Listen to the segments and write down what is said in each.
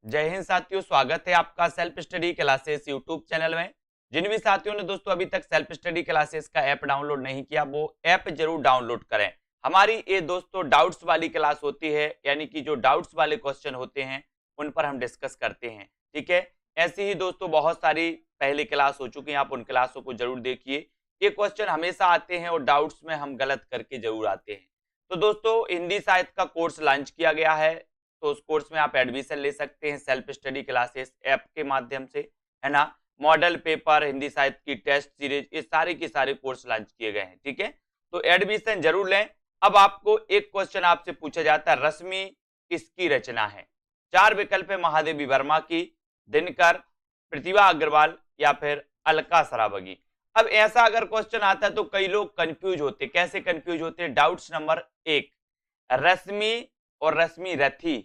जय हिंद साथियों, स्वागत है आपका self study classes YouTube channel में। जिन भी साथियों ने दोस्तों अभी तक सेल्फ स्टडी क्लासेस का ऐप डाउनलोड नहीं किया, वो ऐप जरूर डाउनलोड करें। हमारी ये दोस्तों डाउट्स वाली क्लास होती है, यानी कि जो डाउट्स वाले क्वेश्चन होते हैं उन पर हम डिस्कस करते हैं। ठीक है, ऐसी ही दोस्तों बहुत सारी पहली क्लास हो चुकी हैं, आप उन क्लासों को जरूर देखिए। ये क्वेश्चन हमेशा आते हैं और डाउट्स में हम गलत करके जरूर आते हैं। तो दोस्तों हिंदी साहित्य का कोर्स लॉन्च किया गया है, तो उस कोर्स में आप एडमिशन ले सकते हैं सेल्फ स्टडी क्लासेस ऐप के माध्यम से, है ना। मॉडल पेपर, हिंदी साहित्य की टेस्ट सीरीज, ये सारे के सारे कोर्स लॉन्च किए गए हैं। ठीक है, तो एडमिशन जरूर लें। अब आपको एक क्वेश्चन आपसे पूछा जाता है, रश्मि किसकी रचना है? चार विकल्प है, महादेवी वर्मा की, दिनकर, प्रतिभा अग्रवाल या फिर अलका सरावगी। अब ऐसा अगर क्वेश्चन आता है तो कई लोग कंफ्यूज होते हैं। कैसे कंफ्यूज होते हैं? डाउट्स नंबर एक, रश्मि और रश्मि रथी,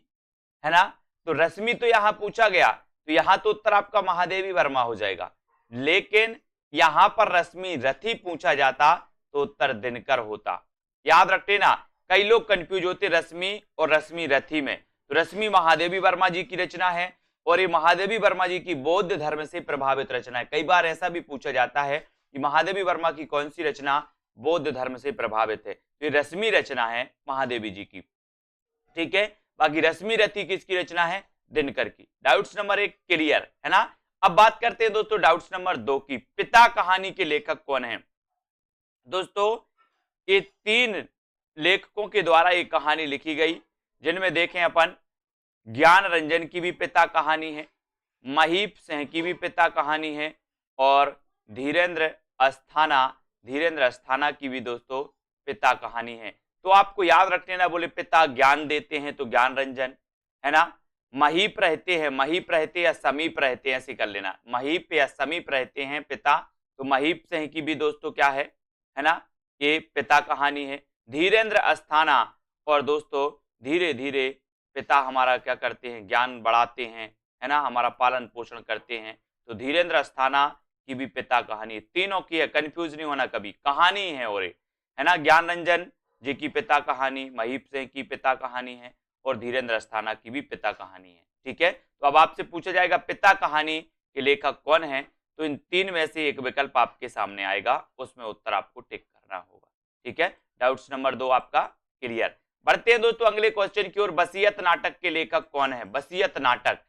है ना। तो रश्मि तो यहां पूछा गया, तो यहां तो उत्तर आपका महादेवी वर्मा हो जाएगा। लेकिन यहां पर रश्मि रथी पूछा जाता तो उत्तर दिनकर होता। याद रखते ना, कई लोग कंफ्यूज होते रश्मि और रश्मि रथी में। तो रश्मि महादेवी वर्मा जी की रचना है और ये महादेवी वर्मा जी की बौद्ध धर्म से प्रभावित रचना है। कई बार ऐसा भी पूछा जाता है कि महादेवी वर्मा की कौन सी रचना बौद्ध धर्म से प्रभावित है, तो ये रश्मि रचना है महादेवी जी की। ठीक है, बाकी रश्मि रथी किसकी रचना है? दिनकर की। डाउट्स नंबर एक क्लियर है ना। अब बात करते हैं दोस्तों डाउट्स नंबर दो की, पिता कहानी के लेखक कौन है? दोस्तों ये तीन लेखकों के द्वारा एक कहानी लिखी गई, जिनमें देखें अपन, ज्ञान रंजन की भी पिता कहानी है, महीप सिंह की भी पिता कहानी है और धीरेन्द्र अस्थाना की भी दोस्तों पिता कहानी है। तो आपको याद रखने ना, बोले पिता ज्ञान देते हैं तो ज्ञान रंजन, है ना। महीप रहते या समीप रहते हैं, ऐसे कर लेना, महीप या समीप रहते हैं पिता, तो महीप सिंह की भी दोस्तों क्या है ना, ये पिता कहानी है। धीरेन्द्र अस्थाना, और दोस्तों धीरे धीरे पिता हमारा क्या करते हैं? ज्ञान बढ़ाते हैं, है ना, हमारा पालन पोषण करते हैं। तो धीरेन्द्र अस्थाना की भी पिता कहानी, तीनों की है, कंफ्यूज नहीं होना कभी, कहानी है और है ना। ज्ञान रंजन जी की पिता कहानी, महीप सिंह की पिता कहानी है और धीरेन्द्र अस्थाना की भी पिता कहानी है। ठीक है, तो अब आपसे पूछा जाएगा पिता कहानी के लेखक कौन है, तो इन तीन में से एक विकल्प आपके सामने आएगा, उसमें उत्तर आपको टिक करना होगा। ठीक है, डाउट्स नंबर दो आपका क्लियर। बढ़ते हैं दोस्तों अगले क्वेश्चन की ओर, वसीयत नाटक के लेखक कौन है? वसीयत नाटक।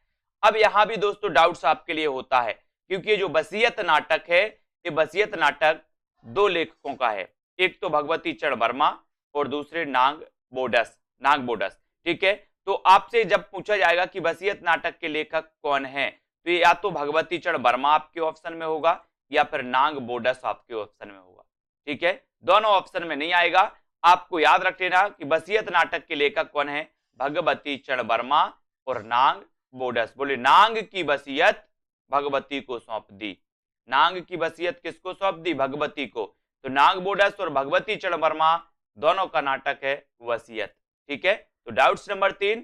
अब यहां भी दोस्तों डाउट्स आपके लिए होता है, क्योंकि जो वसीयत नाटक है, ये वसीयत नाटक दो लेखकों का है, एक तो भगवती चरण वर्मा और दूसरे नाग बोडस। ठीक है, तो आपसे जब पूछा जाएगा कि वसीयत नाटक के लेखक कौन है, तो या तो भगवती चरण वर्मा आपके ऑप्शन में होगा या फिर नाग बोडस आपके ऑप्शन में होगा। ठीक है, दोनों ऑप्शन में नहीं आएगा। आपको याद रख लेना कि वसीयत नाटक के लेखक कौन है? भगवती चरण वर्मा और नाग बोडस। बोले नाग की वसीयत भगवती को सौंप दी, नाग की वसीयत किसको सौंप दी? भगवती को। तो नाग बोडस और भगवती चरण वर्मा दोनों का नाटक है वसीयत। ठीक है, तो डाउट्स नंबर तीन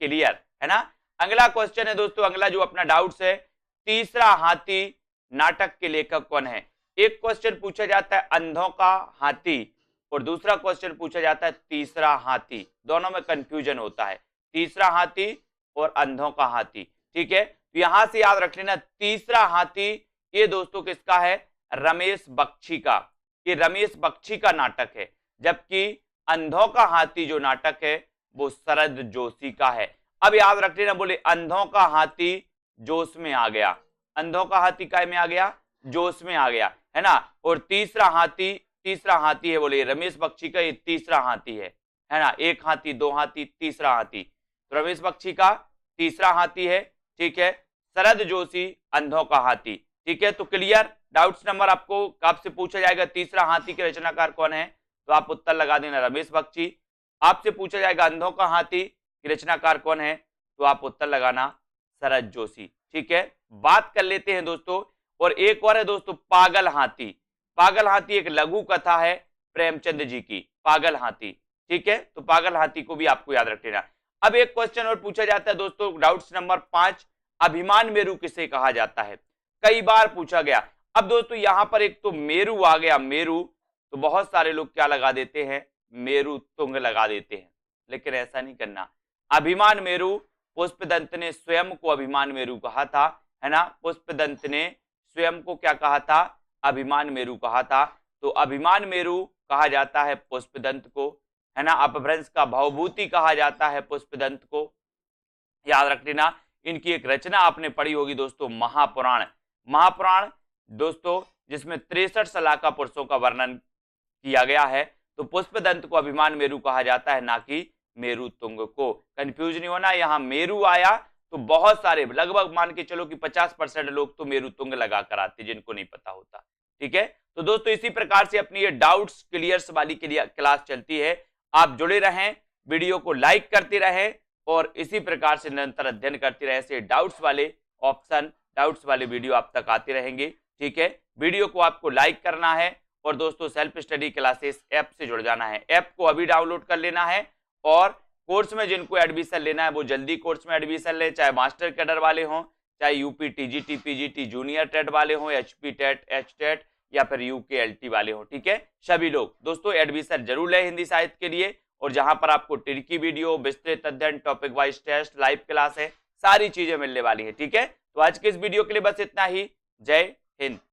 क्लियर है ना। अगला क्वेश्चन है दोस्तों, अगला जो अपना डाउट्स है, तीसरा हाथी नाटक के लेखक कौन है? एक क्वेश्चन पूछा जाता है अंधों का हाथी और दूसरा क्वेश्चन पूछा जाता है तीसरा हाथी, दोनों में कंफ्यूजन होता है, तीसरा हाथी और अंधों का हाथी। ठीक है, तो यहां से याद रख लेना, तीसरा हाथी ये दोस्तों किसका है? रमेश बख्शी का, ये रमेश बख्शी का नाटक है, जबकि अंधों का हाथी जो नाटक है वो शरद जोशी का है। अब याद रख लेना, बोले अंधों का हाथी जोश में आ गया, अंधों का हाथी काय में आ गया? जोश में आ गया, है ना। और तीसरा हाथी है, बोले रमेश बख्शी का ये तीसरा हाथी है ना। एक हाथी, दो हाथी, तीसरा हाथी, तो रमेश बख्शी का तीसरा हाथी है। ठीक है, शरद जोशी अंधों का हाथी। ठीक है, तो क्लियर। डाउट्स नंबर आपसे पूछा जाएगा तीसरा हाथी के रचनाकार कौन है, तो आप उत्तर लगा देना रमेश बख्शी। आपसे पूछा जाएगा अंधों का हाथी की रचनाकार कौन है, तो आप उत्तर लगाना शरद जोशी। ठीक है, बात कर लेते हैं दोस्तों, और एक और है दोस्तों पागल हाथी। पागल हाथी एक लघु कथा है प्रेमचंद जी की, पागल हाथी। ठीक है, तो पागल हाथी को भी आपको याद रख लेना। अब एक क्वेश्चन और पूछा जाता है दोस्तों, डाउट्स नंबर 5, अभिमान मेरु किसे कहा जाता है? कई बार पूछा गया। अब दोस्तों यहां पर एक तो मेरु आ गया, मेरु, तो बहुत सारे लोग क्या लगा देते हैं? मेरु तुंग लगा देते हैं, लेकिन ऐसा नहीं करना। अभिमान मेरु पुष्पदंत ने स्वयं को अभिमान मेरु कहा था, है ना। पुष्पदंत ने स्वयं को क्या कहा था, अभिमान मेरु कहा था। तो अभिमान मेरु कहा जाता है पुष्पदंत को, है ना। अपभ्रंश का भवभूति कहा जाता है पुष्पदंत को। याद रख लेना। इनकी एक रचना आपने पढ़ी होगी दोस्तों, महापुराण। महापुराण दोस्तों जिसमें 63 शलाका पुरुषों का वर्णन किया गया है। तो पुष्पदंत को अभिमान मेरु कहा जाता है, ना कि मेरु तुंग को। कंफ्यूज नहीं होना, यहाँ मेरु आया तो बहुत सारे, लगभग मान के चलो कि 50% लोग तो मेरु तुंग लगा कर आते, जिनको नहीं पता होता। ठीक है, तो दोस्तों इसी प्रकार से अपनी ये डाउट्स क्लियर्स वाली के लिए क्लास चलती है। आप जुड़े रहें, वीडियो को लाइक करते रहें और इसी प्रकार से निरंतर अध्ययन करते रहे। ऐसे डाउट्स वाले ऑप्शन, डाउट्स वाले वीडियो आप तक आते रहेंगे। ठीक है, वीडियो को आपको लाइक करना है और दोस्तों सेल्फ स्टडी क्लासेस ऐप से जुड़ जाना है। ऐप को अभी डाउनलोड कर लेना है और कोर्स में जिनको एडमिशन लेना है वो जल्दी कोर्स में एडमिशन ले, चाहे मास्टर कैडर वाले हों, चाहे UP TGT PGT junior TET वाले हों, एचपी टेट, एच टेट या फिर यूके एलटी वाले हों। ठीक है, सभी लोग दोस्तों एडमिशन जरूर लें हिंदी साहित्य के लिए, और जहां पर आपको टिरकी वीडियो, विस्तृत अध्ययन, topic wise test, live class है, सारी चीजें मिलने वाली है। ठीक है, तो आज के इस वीडियो के लिए बस इतना ही। जय हिंद।